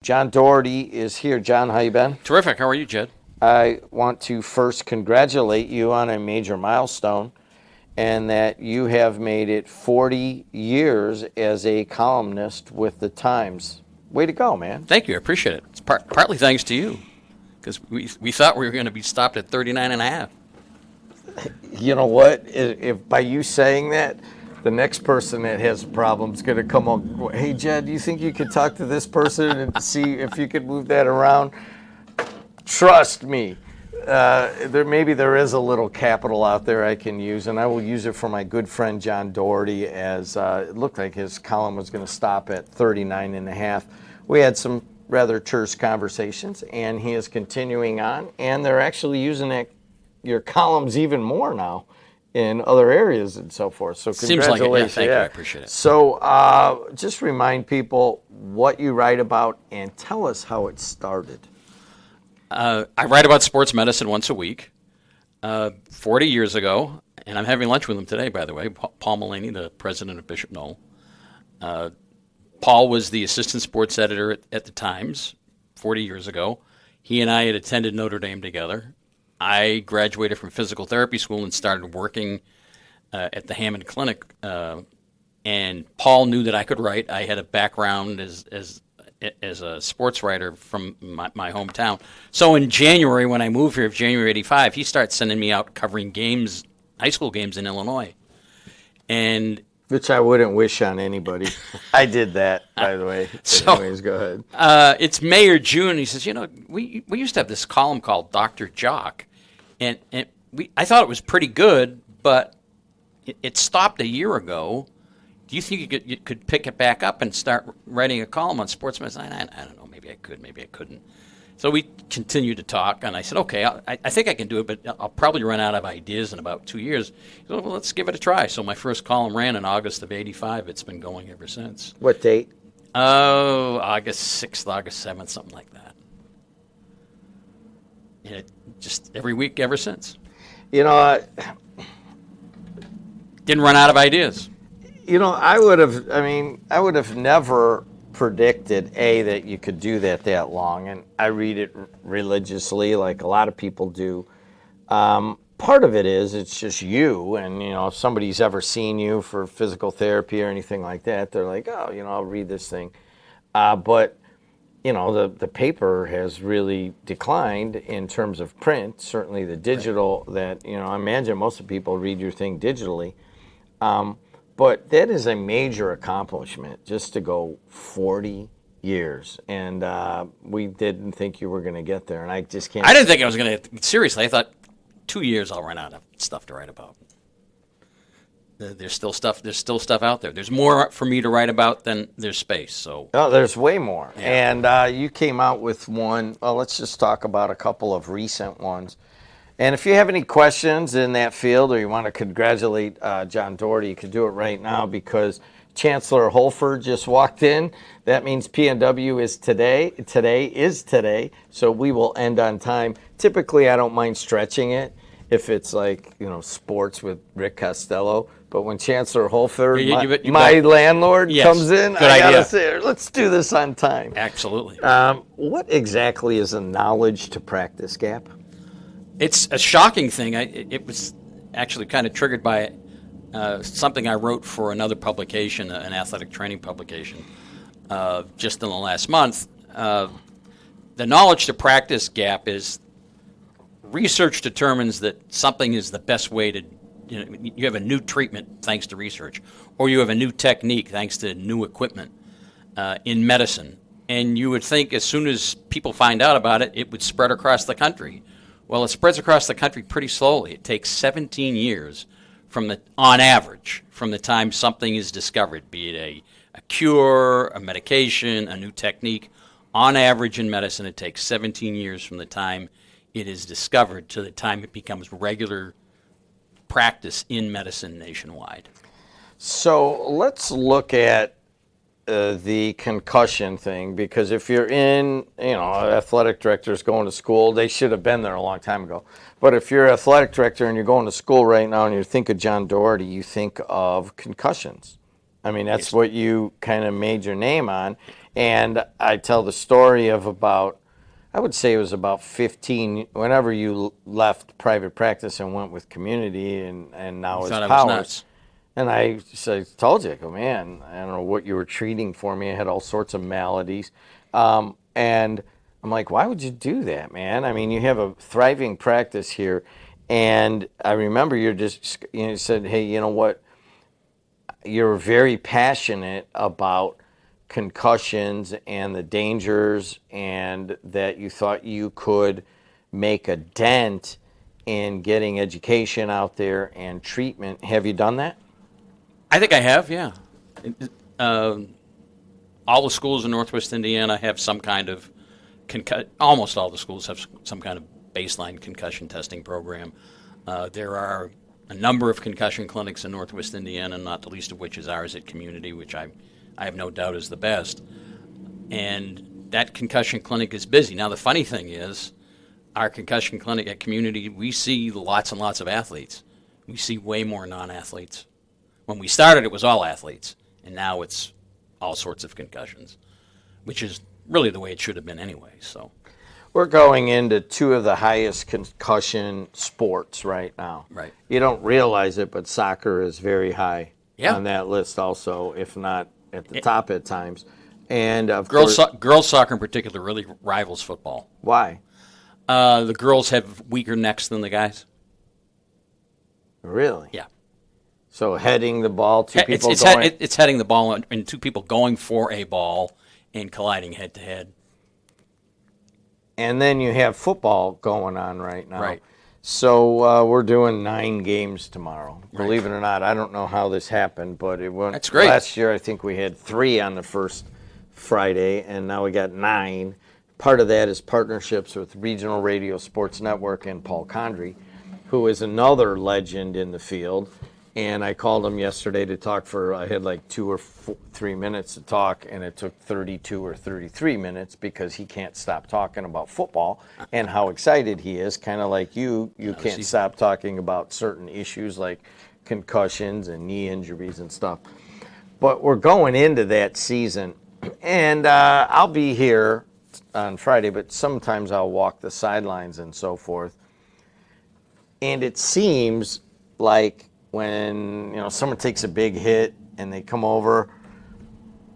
John Doherty is here. John, how you been? Terrific. How are you, Jed? I want to first congratulate you on a major milestone and that you have made it 40 years as a columnist with the Times. Way to go, man. Thank you. I appreciate it. It's partly thanks to you, because we thought we were going to be stopped at 39 and a half. You know what? If by you saying that, the next person that has a problem is going to come up, hey, Jed, do you think you could talk to this person and see if you could move that around? Trust me. There is a little capital out there I can use, and I will use it for my good friend John Doherty, as it looked like his column was going to stop at 39 and a half. We had some rather terse conversations, and he is continuing on, and they're actually using your columns even more now in other areas and so forth. So congratulations. Seems like it. Yeah, thank you. I appreciate it. So just remind people what you write about and tell us how it started. I write about sports medicine once a week. 40 years ago, and I'm having lunch with him today, by the way, Paul Mullaney, the president of Bishop Knoll. Paul was the assistant sports editor at the Times 40 years ago. He and I had attended Notre Dame together. I graduated from physical therapy school and started working at the Hammond Clinic. And Paul knew that I could write. I had a background as a sports writer from my hometown. So in January, when I moved here, January '85, he started sending me out covering games, high school games in Illinois. And which I wouldn't wish on anybody. I did that, by the way. So, anyways, go ahead. It's May or June. He says, we used to have this column called Dr. Jock, and I thought it was pretty good, but it stopped a year ago. Do you think you could pick it back up and start writing a column on sports medicine? I don't know. Maybe I could. Maybe I couldn't. So we continued to talk, and I said, okay, I think I can do it, but I'll probably run out of ideas in about 2 years. He said, well, let's give it a try. So my first column ran in August of '85. It's been going ever since. What date? August 6th, August 7th, something like that. And it just every week ever since. Didn't run out of ideas. I would have never predicted, that you could do that long, and I read it religiously like a lot of people do. Part of it is it's just you, and if somebody's ever seen you for physical therapy or anything like that, they're like, oh, I'll read this thing. But the paper has really declined in terms of print. Certainly the digital, that I imagine most of people read your thing digitally. But that is a major accomplishment, just to go 40 years. And we didn't think you were going to get there. And I just can't. I didn't think I was going to. Seriously, I thought 2 years I'll run out of stuff to write about. There's still stuff out there. There's more for me to write about than there's space. So. Oh, there's way more. Yeah. And you came out with one. Well, let's just talk about a couple of recent ones. And if you have any questions in that field, or you want to congratulate John Doherty, you can do it right now, because Chancellor Holford just walked in. That means PNW is today. Today is today, so we will end on time. Typically, I don't mind stretching it if it's like, sports with Rick Costello. But when Chancellor Holford, my landlord, comes in, I got to say, let's do this on time. Absolutely. What exactly is a knowledge to practice gap? It's a shocking thing. It was actually kind of triggered by something I wrote for another publication, an athletic training publication, just in the last month. The knowledge to practice gap is research determines that something is the best way to, you have a new treatment thanks to research, or you have a new technique thanks to new equipment in medicine. And you would think as soon as people find out about it, it would spread across the country. Well, it spreads across the country pretty slowly. It takes 17 years on average, from the time something is discovered, be it a cure, a medication, a new technique. On average in medicine, it takes 17 years from the time it is discovered to the time it becomes regular practice in medicine nationwide. So let's look at the concussion thing, because if you're in, athletic directors going to school, they should have been there a long time ago. But if you're an athletic director and you're going to school right now and you think of John Doherty, you think of concussions. I mean, that's what you kind of made your name on. And I tell the story of about, I would say it was about 15, whenever you left private practice and went with community and now it's thought I was Powers. nuts. And I told you, I go, man, I don't know what you were treating for me. I had all sorts of maladies. And I'm like, why would you do that, man? I mean, you have a thriving practice here. And I remember you said, hey, you know what? You're very passionate about concussions and the dangers, and that you thought you could make a dent in getting education out there and treatment. Have you done that? I think I have, yeah. All the schools in Northwest Indiana have some kind of almost all the schools have some kind of baseline concussion testing program. There are a number of concussion clinics in Northwest Indiana, not the least of which is ours at Community, which I have no doubt is the best. And that concussion clinic is busy. Now, the funny thing is, our concussion clinic at Community, we see lots and lots of athletes. We see way more non-athletes. When we started, it was all athletes, and now it's all sorts of concussions, which is really the way it should have been anyway. So we're going into two of the highest concussion sports right now. Right. You don't realize it, but soccer is very high on that list also, if not at the top at times. And of course, girls soccer in particular really rivals football. Why? The girls have weaker necks than the guys. Really? Yeah. So heading the ball, two people it's going. It's heading the ball and two people going for a ball and colliding head to head. And then you have football going on right now. Right. So we're doing 9 games tomorrow. Right. Believe it or not, I don't know how this happened, but it went. That's great. Last year, I think we had 3 on the first Friday, and now we got 9. Part of that is partnerships with Regional Radio Sports Network and Paul Condry, who is another legend in the field. And I called him yesterday to talk I had like 2 or 3 minutes to talk, and it took 32 or 33 minutes because he can't stop talking about football and how excited he is. Kind of like you can't stop talking about certain issues like concussions and knee injuries and stuff. But we're going into that season, and I'll be here on Friday, but sometimes I'll walk the sidelines and so forth. And it seems like when someone takes a big hit and they come over,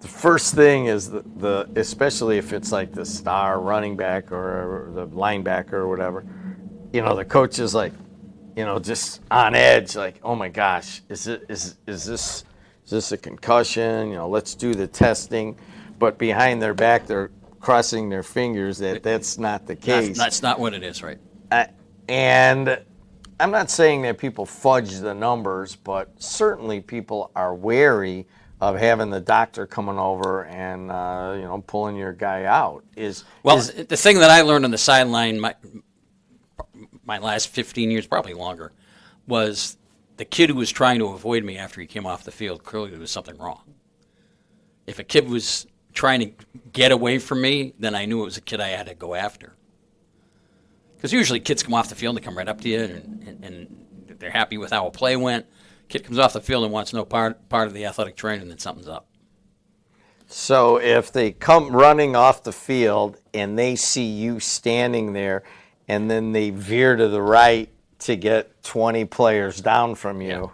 the first thing is especially if it's like the star running back or the linebacker or whatever, the coach is like, just on edge, like, oh my gosh, is this a concussion? Let's do the testing. But behind their back, they're crossing their fingers that's not the case. That's not what it is, right? And I'm not saying that people fudge the numbers, but certainly people are wary of having the doctor coming over and pulling your guy out. The thing that I learned on the sideline my last 15 years, probably longer, was the kid who was trying to avoid me after he came off the field, clearly there was something wrong. If a kid was trying to get away from me, then I knew it was a kid I had to go after. Because usually kids come off the field and they come right up to you and they're happy with how a play went. Kid comes off the field and wants no part of the athletic training, then something's up. So if they come running off the field and they see you standing there and then they veer to the right to get 20 players down from you,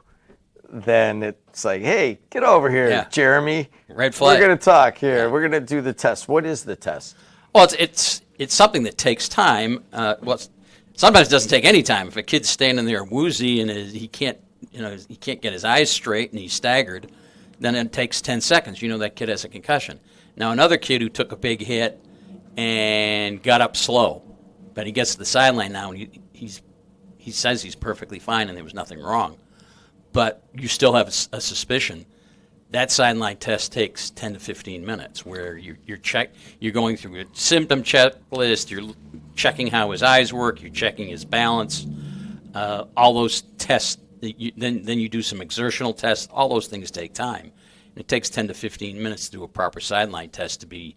then it's like, hey, get over here, Jeremy. Red flag. We're going to talk here. Yeah. We're going to do the test. What is the test? Well, it's something that takes time. Sometimes it doesn't take any time. If a kid's standing there woozy and he can't get his eyes straight and he's staggered, then it takes 10 seconds. That kid has a concussion. Now, another kid who took a big hit and got up slow, but he gets to the sideline now and he says he's perfectly fine and there was nothing wrong. But you still have a suspicion. That sideline test takes 10 to 15 minutes, where you're going through a symptom checklist, you're checking how his eyes work, you're checking his balance, all those tests. Then you do some exertional tests. All those things take time. And it takes 10 to 15 minutes to do a proper sideline test to be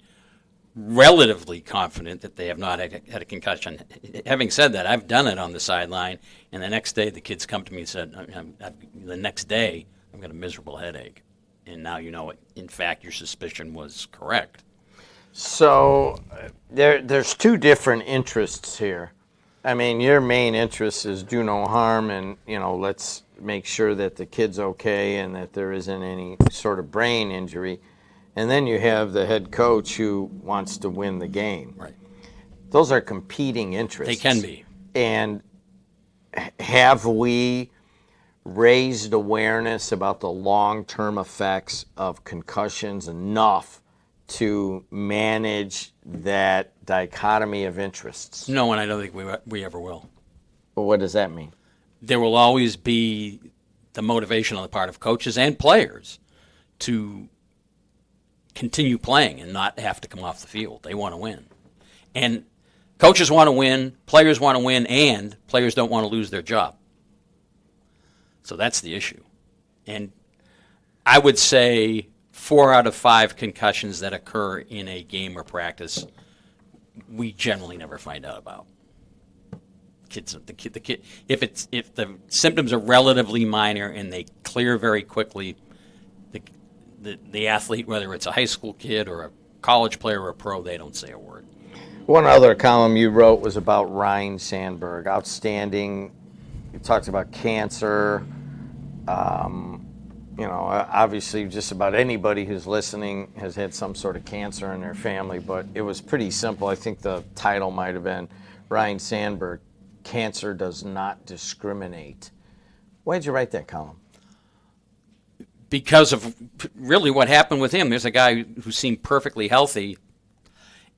relatively confident that they have not had a concussion. Having said that, I've done it on the sideline, and the next day the kids come to me and said, the next day I've got a miserable headache. And now in fact, your suspicion was correct. So there's two different interests here. I mean, your main interest is do no harm, and let's make sure that the kid's okay and that there isn't any sort of brain injury. And then you have the head coach who wants to win the game. Right. Those are competing interests. They can be. And have we raised awareness about the long-term effects of concussions enough to manage that dichotomy of interests? No, and I don't think we ever will. Well, what does that mean? There will always be the motivation on the part of coaches and players to continue playing and not have to come off the field. They want to win. And coaches want to win, players want to win, and players don't want to lose their job. So that's the issue. And I would say 4 out of 5 concussions that occur in a game or practice, we generally never find out about. The kid, if the symptoms are relatively minor and they clear very quickly, the athlete, whether it's a high school kid or a college player or a pro, they don't say a word. One other column you wrote was about Ryan Sandberg, outstanding. You talked about cancer. Obviously just about anybody who's listening has had some sort of cancer in their family, but it was pretty simple. I think the title might have been Ryan Sandberg, Cancer Does Not Discriminate. Why did you write that column? Because of really what happened with him. There's a guy who seemed perfectly healthy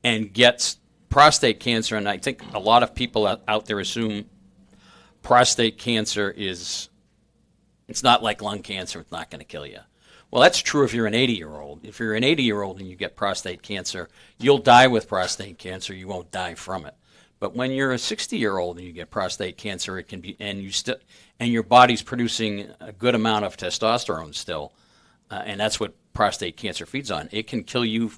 and gets prostate cancer, and I think a lot of people out there assume prostate cancer it's not like lung cancer, it's not going to kill you. Well, that's true if you're an 80-year-old. If you're an 80-year-old and you get prostate cancer, you'll die with prostate cancer, you won't die from it. But when you're a 60-year-old and you get prostate cancer, it can be, and your body's producing a good amount of testosterone still, and that's what prostate cancer feeds on. It can kill you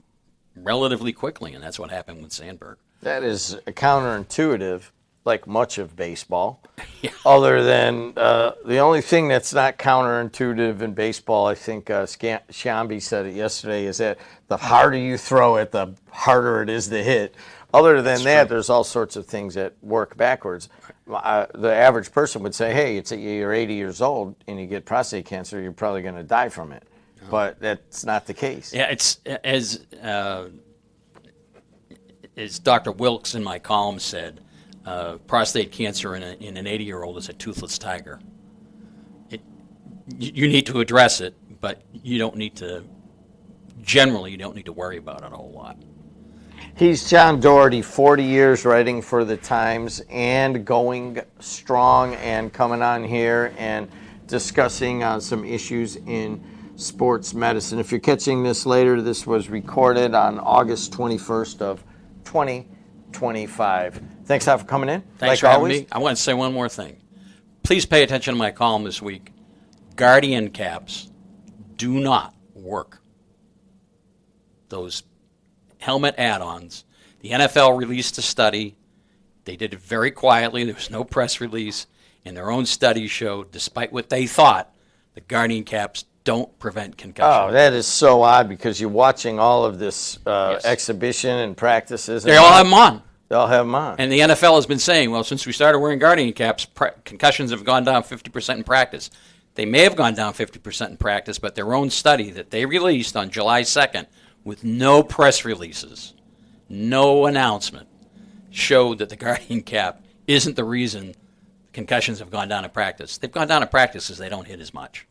relatively quickly, and that's what happened with Sandberg. That is counterintuitive, like much of baseball. Yeah. Other than the only thing that's not counterintuitive in baseball, I think Shambi said it yesterday, is that the harder you throw it, the harder it is to hit. Other than that, there's all sorts of things that work backwards. The average person would say, hey, you're 80 years old and you get prostate cancer, you're probably going to die from it. No. But that's not the case. Yeah, it's as Dr. Wilkes in my column said, prostate cancer in an 80-year-old is a toothless tiger. You need to address it, but you don't need to worry about it a whole lot. He's John Doherty, 40 years writing for the Times and going strong and coming on here and discussing some issues in sports medicine. If you're catching this later, this was recorded on August 21st of 2025. Thanks for coming in. Thanks for having me. I want to say one more thing. Please pay attention to my column this week. Guardian caps do not work. Those helmet add-ons. The NFL released a study. They did it very quietly. There was no press release. And their own study showed, despite what they thought, the Guardian caps don't prevent concussion. Oh, that is so odd because you're watching all of this exhibition and practices. They all have them on. They all have them on. And the NFL has been saying, well, since we started wearing Guardian caps, concussions have gone down 50% in practice. They may have gone down 50% in practice, but their own study that they released on July 2nd with no press releases, no announcement, showed that the Guardian cap isn't the reason concussions have gone down in practice. They've gone down in practice because they don't hit as much.